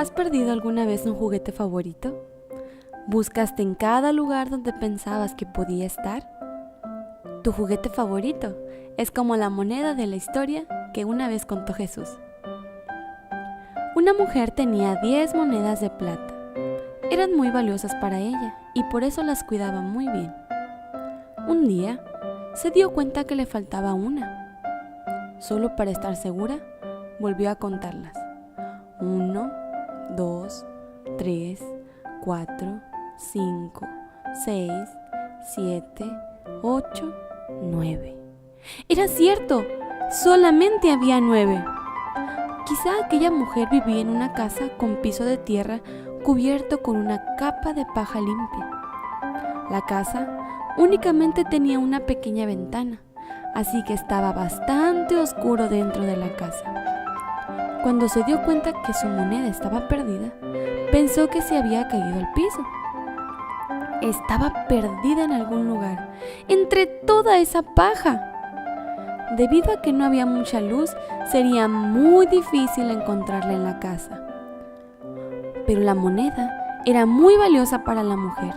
¿Has perdido alguna vez un juguete favorito? ¿Buscaste en cada lugar donde pensabas que podía estar? Tu juguete favorito es como la moneda de la historia que una vez contó Jesús. Una mujer tenía 10 monedas de plata. Eran muy valiosas para ella y por eso las cuidaba muy bien. Un día se dio cuenta que le faltaba una. Solo para estar segura, volvió a contarlas. 1, 2, 3, 4, 5, 6, 7, 8, 9. Era cierto, solamente había 9. Quizá aquella mujer vivía en una casa con piso de tierra cubierto con una capa de paja limpia. La casa únicamente tenía una pequeña ventana, así que estaba bastante oscuro dentro de la casa. Cuando se dio cuenta que su moneda estaba perdida, pensó que se había caído al piso. Estaba perdida en algún lugar, entre toda esa paja. Debido a que no había mucha luz, sería muy difícil encontrarla en la casa. Pero la moneda era muy valiosa para la mujer.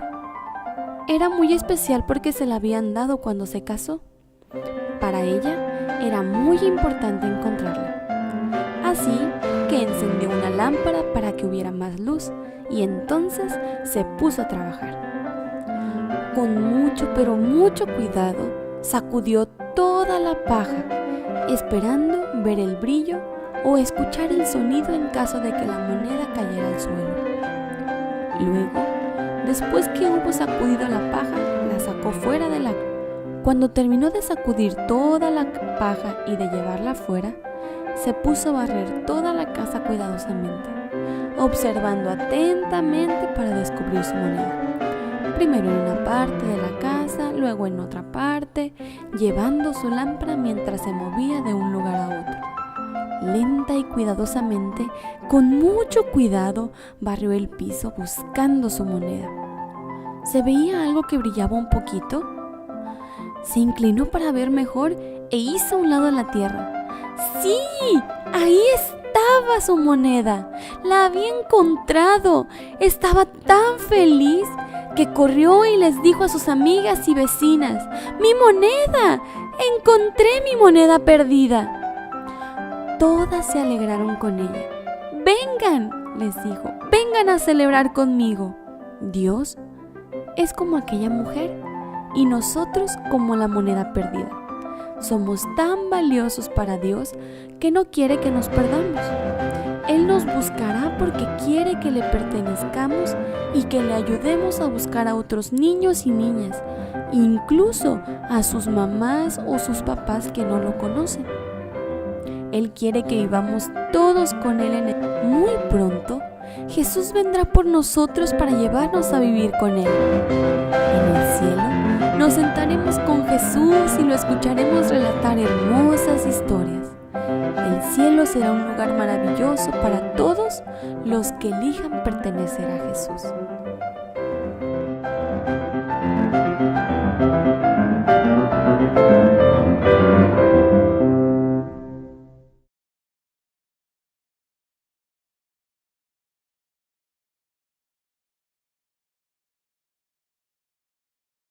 Era muy especial porque se la habían dado cuando se casó. Para ella era muy importante encontrarla. Así que encendió una lámpara para que hubiera más luz y entonces se puso a trabajar. Con mucho, pero mucho cuidado, sacudió toda la paja, esperando ver el brillo o escuchar el sonido en caso de que la moneda cayera al suelo. Luego, después que hubo sacudido la paja, la sacó fuera de la... Cuando terminó de sacudir toda la paja y de llevarla fuera, se puso a barrer toda la casa cuidadosamente, observando atentamente para descubrir su moneda. Primero en una parte de la casa, luego en otra parte, llevando su lámpara mientras se movía de un lugar a otro. Lenta y cuidadosamente, con mucho cuidado, barrió el piso buscando su moneda. ¿Se veía algo que brillaba un poquito? Se inclinó para ver mejor e hizo a un lado la tierra. ¡Sí! ¡Ahí estaba su moneda! ¡La había encontrado! Estaba tan feliz que corrió y les dijo a sus amigas y vecinas: ¡Mi moneda! ¡Encontré mi moneda perdida! Todas se alegraron con ella. ¡Vengan!, les dijo, ¡vengan a celebrar conmigo! Dios es como aquella mujer y nosotros como la moneda perdida. Somos tan valiosos para Dios que no quiere que nos perdamos. Él nos buscará porque quiere que le pertenezcamos y que le ayudemos a buscar a otros niños y niñas, incluso a sus mamás o sus papás que no lo conocen. Él quiere que vivamos todos con Él Muy pronto, Jesús vendrá por nosotros para llevarnos a vivir con Él. En el cielo nos sentaremos con Jesús y lo escucharemos relatar hermosas historias. El cielo será un lugar maravilloso para todos los que elijan pertenecer a Jesús.